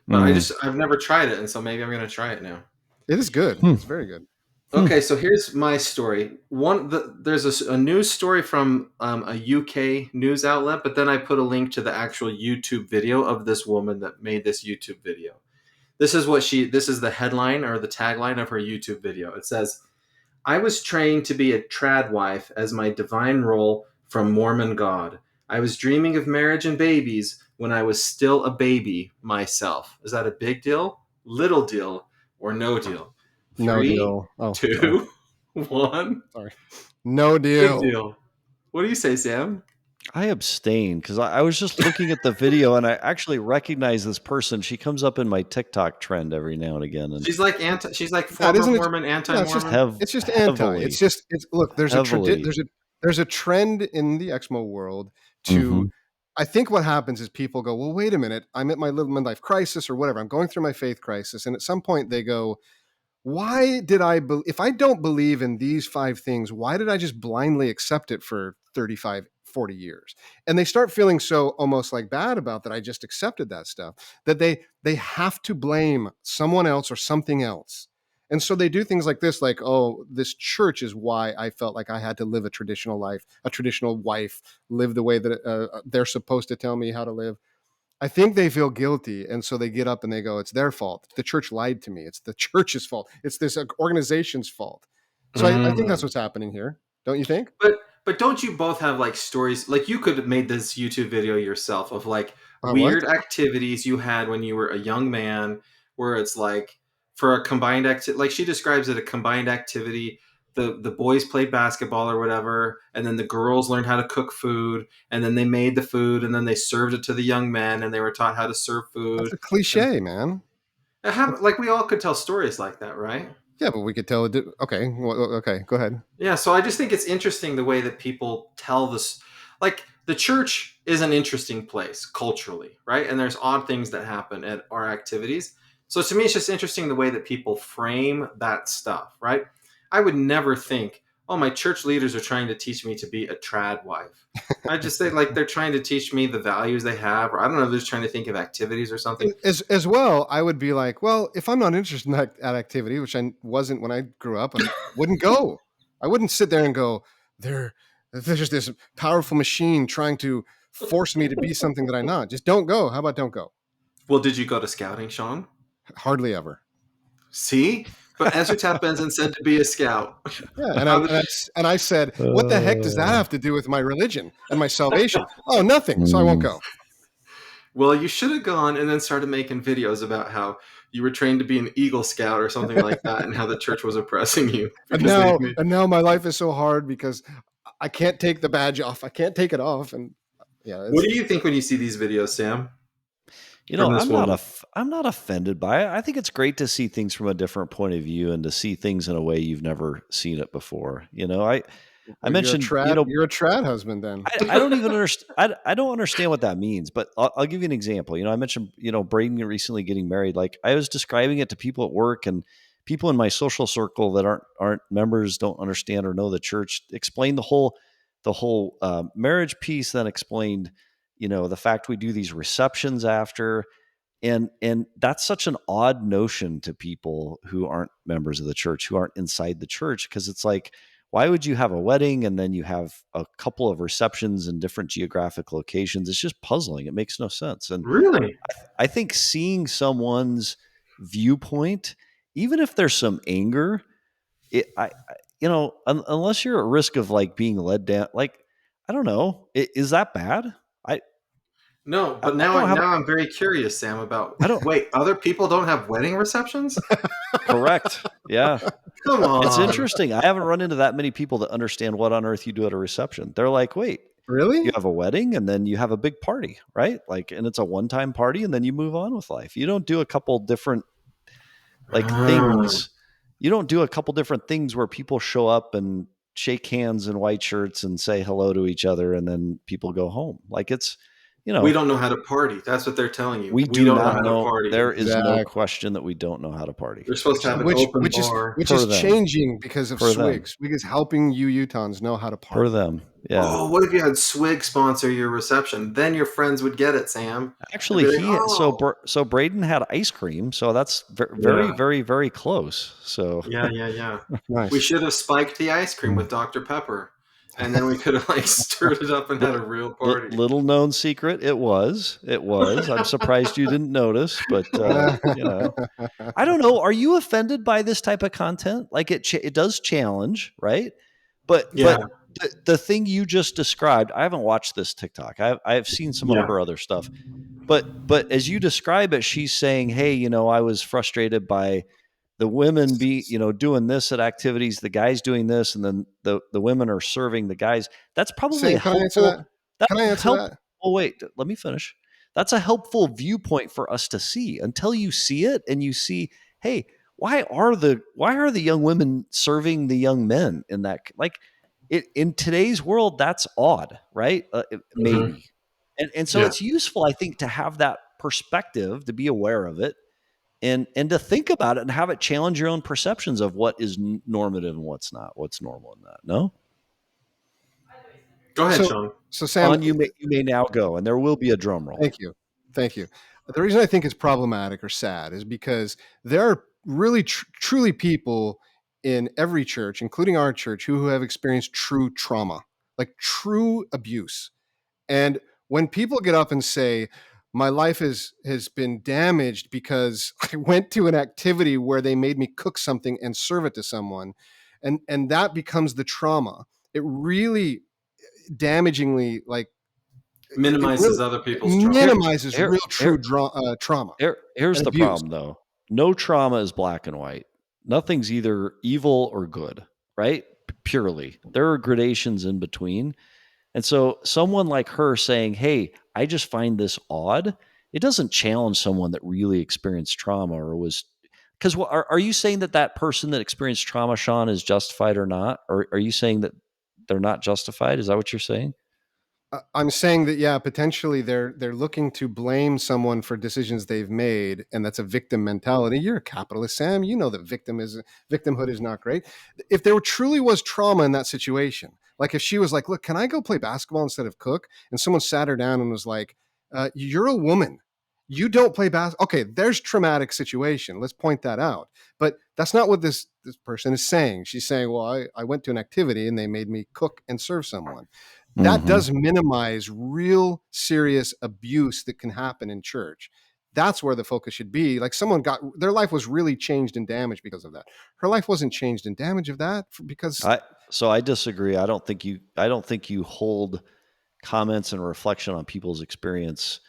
S2: But I've never tried it, and so maybe I'm going to try it now.
S1: It is good. It's very good.
S2: Okay, so here's my story. There's a news story from a UK news outlet, but then I put a link to the actual YouTube video of this woman that made this YouTube video. This is the headline or the tagline of her YouTube video. It says, "I was trained to be a trad wife as my divine role from Mormon God. I was dreaming of marriage and babies when I was still a baby myself." Is that a big deal, little deal, or no deal? 3,
S1: no deal.
S2: 2, 1.
S1: Sorry. No deal.
S2: Big deal. What do you say, Sam?
S4: I abstain because I was just looking at the video and I actually recognize this person. She comes up in my TikTok trend every now and again. And
S2: she's like former Mormon, anti-Mormon.
S1: It's just anti. Look. There's a trend in the Exmo world to. I think what happens is people go, well, wait a minute. I'm at my little midlife crisis or whatever. I'm going through my faith crisis, and at some point they go, why did if I don't believe in these 5 things, why did I just blindly accept it for 35, 40 years? And they start feeling so almost like bad about that I just accepted that stuff, that they have to blame someone else or something else. And so they do things like this, like, oh, this church is why I felt like I had to live a traditional life, a traditional wife, live the way that they're supposed to tell me how to live. I think they feel guilty, and so they get up and they go, it's their fault. The church lied to me. It's the church's fault. It's this organization's fault. So I think that's what's happening here. Don't you think?
S2: But don't you both have like stories? Like you could have made this YouTube video yourself of like weird activities you had when you were a young man, where it's like for a combined activity, like she describes it, a combined activity. The boys played basketball or whatever, and then the girls learned how to cook food, and then they made the food, and then they served it to the young men, and they were taught how to serve food.
S1: That's a cliche, man.
S2: Like we all could tell stories like that, right?
S1: Yeah, but we could tell it. Okay, go ahead.
S2: Yeah, so I just think it's interesting the way that people tell this. Like the church is an interesting place culturally, right? And there's odd things that happen at our activities. So to me, it's just interesting the way that people frame that stuff, right? I would never think, oh, my church leaders are trying to teach me to be a trad wife. I just think like they're trying to teach me the values they have, or I don't know, they're just trying to think of activities or something.
S1: As well, I would be like, well, if I'm not interested in that activity, which I wasn't when I grew up, I wouldn't go. I wouldn't sit there and go, there's this powerful machine trying to force me to be something that I'm not. Just don't go. How about don't go?
S2: Well, did you go to scouting, Sean?
S1: Hardly ever.
S2: See? But Ezra Taft Benson said to be a scout.
S1: Yeah, and I said, what the heck does that have to do with my religion and my salvation? Oh, nothing. So I won't go.
S2: Well, you should have gone and then started making videos about how you were trained to be an Eagle Scout or something like that, and how the church was oppressing you.
S1: And now my life is so hard because I can't take the badge off. I can't take it off. And yeah.
S2: What do you think when you see these videos, Sam?
S4: I'm not offended by it. I think it's great to see things from a different point of view and to see things in a way you've never seen it before. I mentioned
S1: you're a trad husband then.
S4: I don't even understand. I don't understand what that means, but I'll give you an example. I mentioned, Braden recently getting married. Like I was describing it to people at work, and people in my social circle that aren't members, don't understand or know the church, explained the whole marriage piece, then explained, the fact we do these receptions after. And that's such an odd notion to people who aren't members of the church, who aren't inside the church, because it's like, why would you have a wedding and then you have a couple of receptions in different geographic locations? It's just puzzling. It makes no sense. And
S2: really,
S4: I think seeing someone's viewpoint, even if there's some anger, unless you're at risk of like being led down, like, I don't know, is that bad?
S2: No, but now I'm very curious, Sam, about wait, other people don't have wedding receptions?
S4: Correct. Yeah.
S2: Come on.
S4: It's interesting. I haven't run into that many people that understand what on earth you do at a reception. They're like, wait,
S1: really?
S4: You have a wedding and then you have a big party, right? Like, and it's a one-time party and then you move on with life. You don't do a couple different things. You don't do a couple different things where people show up and shake hands in white shirts and say hello to each other and then people go home. Like it's,
S2: we don't know how to party. That's what they're telling you.
S4: We don't know how
S2: to party.
S4: There is no question that we don't know how to party.
S2: We're supposed to have an open bar.
S1: Which is changing because of SWIG. SWIG is helping you Utahns know how to party.
S4: For them, yeah.
S2: Oh, what if you had SWIG sponsor your reception? Then your friends would get it, Sam.
S4: Actually, so Braden had ice cream, so that's very, very, very close. So
S2: yeah.
S1: Nice.
S2: We should have spiked the ice cream with Dr. Pepper. And then we could have stirred it up and had a real party.
S4: Little known secret, it was. I'm surprised you didn't notice, but I don't know. Are you offended by this type of content? Like it does challenge, right? But the thing you just described, I haven't watched this TikTok. I've seen some of her other stuff, but as you describe it, she's saying, "Hey, I was frustrated by the women doing this at activities, the guys doing this, and then the women are serving the guys." That's probably
S1: Can I answer that?
S4: Oh, wait, let me finish. That's a helpful viewpoint for us to see. Until you see it and you see, hey, why are the young women serving the young men in that? Like in today's world, that's odd, right? Maybe. And so it's useful, I think, to have that perspective, to be aware of it. And to think about it and have it challenge your own perceptions of what is normative and what's not, what's normal in that. No?
S2: Go ahead, Sean.
S1: So Sam,
S4: Sean, you may now go, and there will be a drum roll.
S1: Thank you. The reason I think it's problematic or sad is because there are really truly people in every church, including our church, who have experienced true trauma, like true abuse. And when people get up and say, my life has been damaged because I went to an activity where they made me cook something and serve it to someone, and that becomes the trauma. It really damagingly
S2: minimizes other people's trauma.
S1: Minimizes real true trauma.
S4: Here's the problem, though. No trauma is black and white. Nothing's either evil or good, right? Purely. There are gradations in between. And so someone like her saying, hey, I just find this odd, it doesn't challenge someone that really experienced trauma or was... Because are you saying that person that experienced trauma, Sean, is justified or not? Or are you saying that they're not justified? Is that what you're saying?
S1: I'm saying that, potentially they're looking to blame someone for decisions they've made, and that's a victim mentality. You're a capitalist, Sam. You know that victimhood is not great. If there truly was trauma in that situation, like if she was like, look, can I go play basketball instead of cook? And someone sat her down and was like, you're a woman. You don't play basketball. Okay, there's traumatic situation. Let's point that out. But that's not what this person is saying. She's saying, well, I went to an activity and they made me cook and serve someone. That does minimize real serious abuse that can happen in church. That's where the focus should be. Like someone their life was really changed and damaged because of that. Her life wasn't changed and damaged of that because.
S4: So I disagree. I don't think you hold comments and reflection on people's experience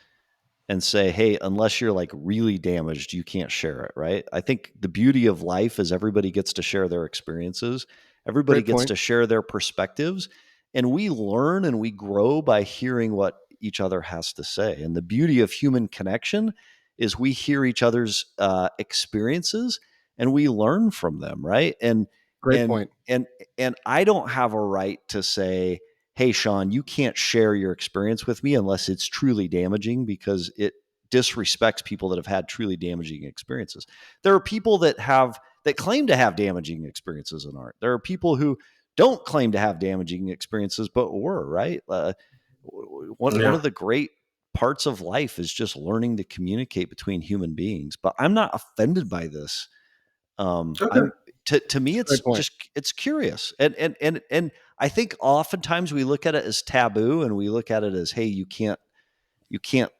S4: and say, hey, unless you're like really damaged, you can't share it, right? I think the beauty of life is everybody gets to share their experiences. Everybody gets to share their perspectives. And we learn and we grow by hearing what each other has to say. And the beauty of human connection is we hear each other's experiences and we learn from them, right?
S1: Great point.
S4: And I don't have a right to say, hey, Sean, you can't share your experience with me unless it's truly damaging, because it disrespects people that have had truly damaging experiences. There are people that claim to have damaging experiences in art. There are people who don't claim to have damaging experiences, but were, right? One of the great parts of life is just learning to communicate between human beings. But I'm not offended by this. To me, it's curious. And I think oftentimes we look at it as taboo, and we look at it as, hey, you can't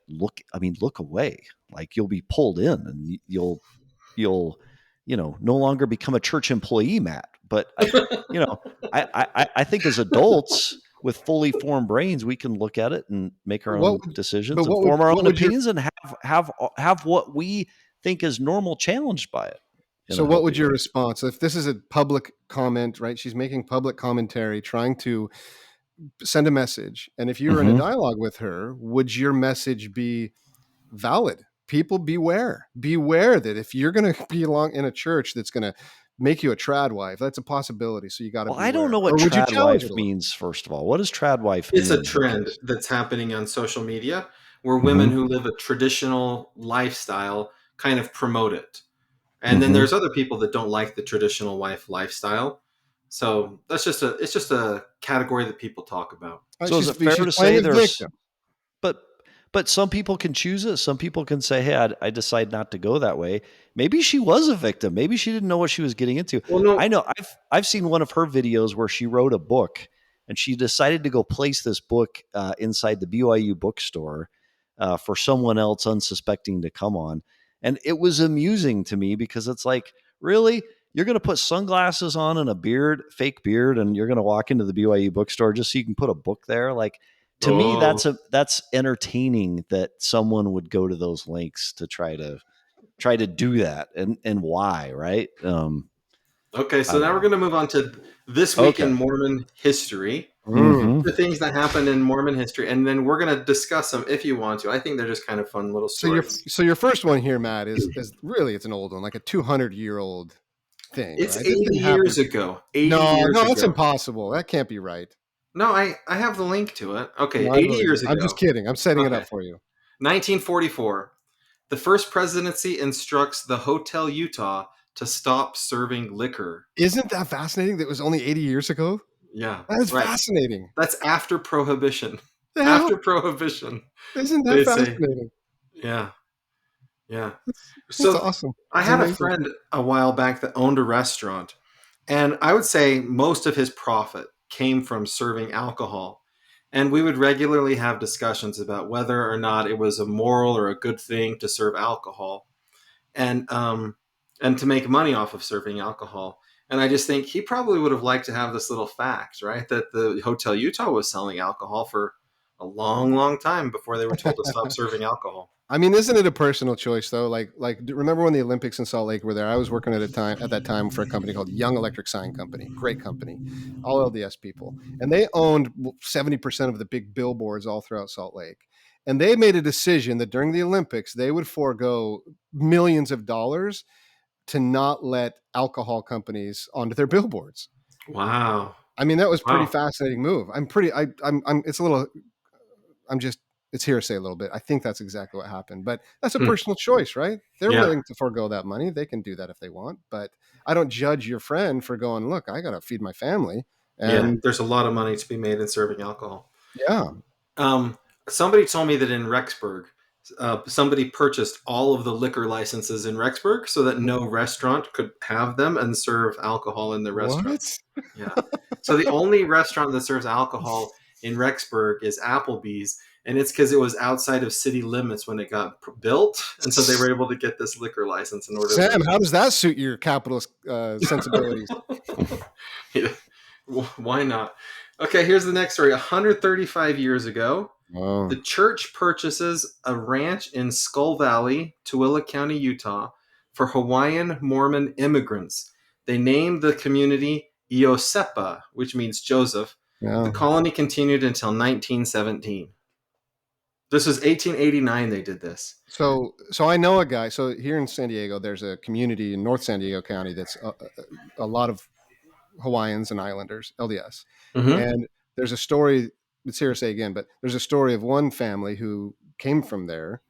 S4: look away. Like you'll be pulled in and you'll no longer become a church employee, Matt. But I think as adults with fully formed brains, we can look at it and make our own decisions and form our own opinions and have what we think is normal challenged by it.
S1: So what would your response, if this is a public comment, right? She's making public commentary, trying to send a message. And if you were in a dialogue with her, would your message be valid? People beware that if you're going to belong in a church that's going to make you a trad wife, that's a possibility. So you got to beware.
S4: I don't know what trad wife means, first of all. What does trad wife mean?
S2: It's a trend that's happening on social media where women who live a traditional lifestyle kind of promote it. And then there's other people that don't like the traditional wife lifestyle. So it's just a category that people talk about.
S4: So is it fair to say but some people can choose it. Some people can say, hey, I decide not to go that way. Maybe she was a victim. Maybe she didn't know what she was getting into. Well, no. I know I've seen one of her videos where she wrote a book and she decided to go place this book inside the BYU bookstore for someone else unsuspecting to come on. And it was amusing to me because it's like, really? You're going to put sunglasses on and a fake beard, and you're going to walk into the BYU bookstore just so you can put a book there? Like, to me, that's entertaining that someone would go to those lengths to try to do that, and why, right?
S2: Okay, so now we're going to move on to this week in Mormon history. The things that happened in Mormon history, and then we're going to discuss them if you want to. I think they're just kind of fun little stories.
S1: So your first one here, Matt, is really, it's an old one, like a 200-year-old thing.
S2: It's right? 80 years ago. 80
S1: no,
S2: years ago.
S1: That's impossible. That can't be right.
S2: No, I have the link to it. Okay, 80 years ago.
S1: I'm just kidding. I'm setting it up for you.
S2: 1944. The first presidency instructs the Hotel Utah to stop serving liquor.
S1: Isn't that fascinating? That was only 80 years ago?
S2: Yeah.
S1: That is fascinating.
S2: That's after Prohibition. After Prohibition.
S1: Isn't that fascinating?
S2: Yeah. Yeah.
S1: That's awesome.
S2: I had a friend a while back that owned a restaurant, and I would say most of his profit came from serving alcohol. And we would regularly have discussions about whether or not it was a moral or a good thing to serve alcohol and to make money off of serving alcohol. And I just think he probably would have liked to have this little fact, right? That the Hotel Utah was selling alcohol for a long, long time before they were told to stop serving alcohol.
S1: I mean, isn't it a personal choice though? Like remember when the Olympics in Salt Lake were there? I was working at that time for a company called Young Electric Sign Company. Great company, all LDS people, and they owned 70% of the big billboards all throughout Salt Lake. And they made a decision that during the Olympics they would forego millions of dollars to not let alcohol companies onto their billboards.
S2: Wow.
S1: I mean, that was pretty fascinating move. It's hearsay a little bit. I think that's exactly what happened, but that's a personal choice, right? They're willing to forego that money. They can do that if they want, but I don't judge your friend for going, look, I got to feed my family. And
S2: there's a lot of money to be made in serving alcohol.
S1: Yeah.
S2: Somebody told me that in Rexburg, somebody purchased all of the liquor licenses in Rexburg so that no restaurant could have them and serve alcohol in the restaurant. Yeah. So the only restaurant that serves alcohol in Rexburg is Applebee's, And it's because it was outside of city limits when it got built. And so they were able to get this liquor license in order
S1: Sam, how does that suit your capitalist sensibilities?
S2: Yeah. Why not? Okay, here's the next story. 135 years ago, the church purchases a ranch in Skull Valley, Tooele County, Utah, for Hawaiian Mormon immigrants. They named the community Iosepa, which means Joseph.
S1: Yeah.
S2: The colony continued until 1917. This was 1889 they did this.
S1: So I know a guy. So here in San Diego, there's a community in North San Diego County that's a lot of Hawaiians and Islanders, LDS.
S2: Mm-hmm.
S1: And there's a story, it's hearsay again, but there's a story of one family who came from there,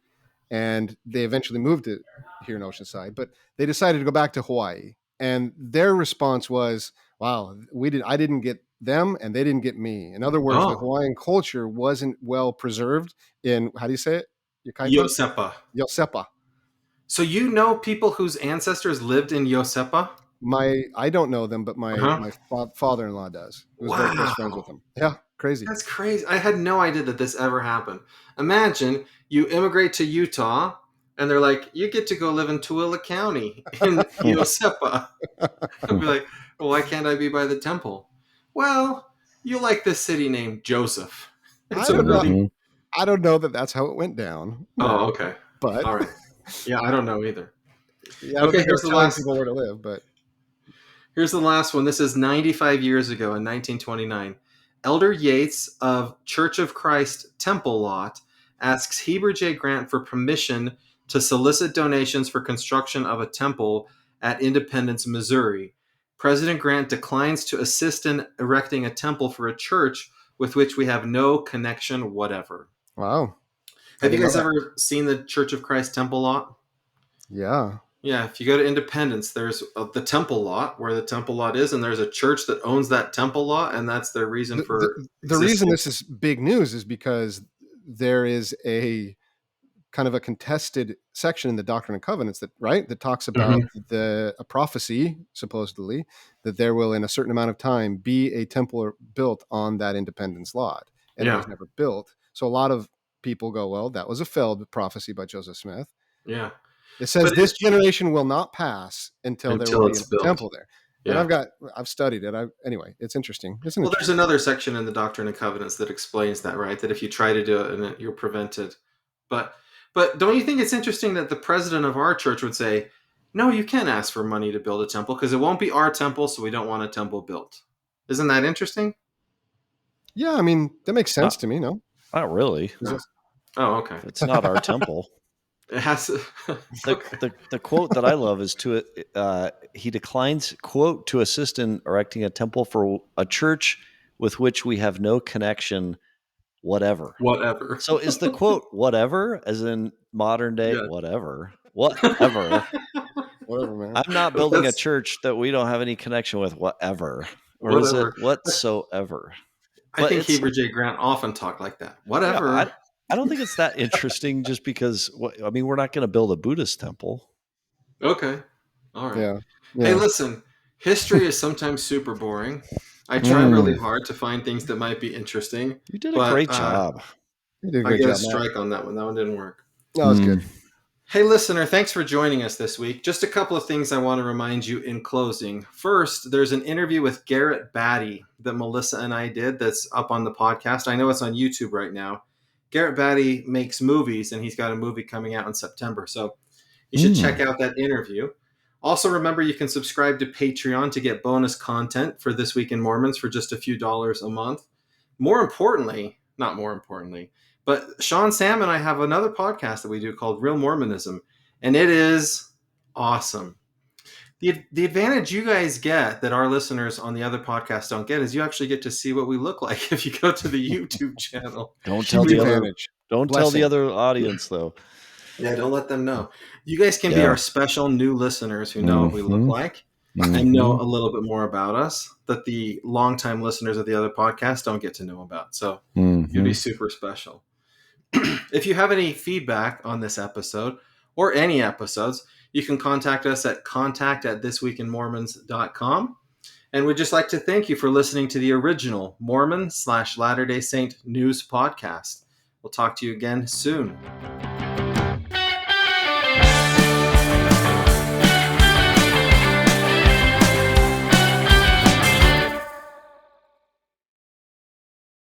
S1: and they eventually moved to here in Oceanside, but they decided to go back to Hawaii. And their response was, wow, I didn't get them and they didn't get me. In other words, the Hawaiian culture wasn't well preserved in, how do you say it?
S2: Iosepa.
S1: Iosepa.
S2: So you know people whose ancestors lived in Iosepa?
S1: I don't know them, but my father-in-law does. He was very close friends with them. Yeah, crazy.
S2: That's crazy. I had no idea that this ever happened. Imagine you immigrate to Utah, and they're like, you get to go live in Tooele County in Iosepa. I'd be like, well, why can't I be by the temple? Well, you like this city named Joseph.
S1: I don't know that that's how it went down.
S2: Oh, okay.
S1: But
S2: all right. Yeah, I don't know either.
S1: Yeah, okay, here's the last people where to live, but
S2: here's the last one. This is 95 years ago in 1929. Elder Yates of Church of Christ Temple Lot asks Heber J. Grant for permission to solicit donations for construction of a temple at Independence, Missouri. President Grant declines to assist in erecting a temple for a church with which we have no connection whatever.
S1: Wow.
S2: Have you guys ever seen the Church of Christ Temple Lot?
S1: Yeah.
S2: Yeah, if you go to Independence, there's the temple lot where the temple lot is, and there's a church that owns that temple lot, and that's their reason for
S1: the reason this is big news is because there is a kind of a contested section in the Doctrine and Covenants that talks about a prophecy, supposedly, that there will in a certain amount of time be a temple built on that Independence lot, and it was never built. So a lot of people go, well, that was a failed prophecy by Joseph Smith.
S2: Yeah.
S1: It says this generation will not pass until there will be a temple there. Yeah. And I've studied it. Anyway, it's interesting.
S2: Well, there's another section in the Doctrine and Covenants that explains that, right? That if you try to do it, and you're prevented. But don't you think it's interesting that the president of our church would say, no, you can't ask for money to build a temple because it won't be our temple, so we don't want a temple built. Isn't that interesting?
S1: Yeah, I mean, that makes sense to me, no?
S4: Not really.
S2: Oh, okay.
S4: It's not our temple.
S2: It has to.
S4: The quote that I love is he declines, quote, to assist in erecting a temple for a church with which we have no connection, whatever. So is the quote whatever, as in modern day, whatever? Whatever, man. I'm not building a church that we don't have any connection with, whatever. Or is it whatsoever?
S2: I think Heber J. Grant often talked like that. Whatever.
S4: Yeah, I don't think it's that interesting just because, we're not going to build a Buddhist temple.
S2: Okay. All right.
S1: Yeah.
S2: Hey, listen, history is sometimes super boring. I try really hard to find things that might be interesting.
S4: You did a great job.
S1: You did a great job.
S2: I get a strike on that one. That one didn't work.
S1: That was good.
S2: Hey, listener, thanks for joining us this week. Just a couple of things I want to remind you in closing. First, there's an interview with Garrett Batty that Melissa and I did that's up on the podcast. I know it's on YouTube right now. Garrett Batty makes movies, and he's got a movie coming out in September. So you should check out that interview. Also, remember, you can subscribe to Patreon to get bonus content for This Week in Mormons for just a few dollars a month. Not more importantly, but Sean, Sam, and I have another podcast that we do called Real Mormonism, and it is awesome. The advantage you guys get that our listeners on the other podcast don't get is you actually get to see what we look like if you go to the YouTube channel.
S4: Don't tell the other audience, though.
S2: Yeah, don't let them know. You guys can be our special new listeners who know what we look like and know a little bit more about us that the longtime listeners of the other podcast don't get to know about. So you'd be super special. If you have any feedback on this episode or any episodes, you can contact us at contact@thisweekinmormons.com. And we'd just like to thank you for listening to the original Mormon/Latter-day Saint news podcast. We'll We'll talk to you again soon.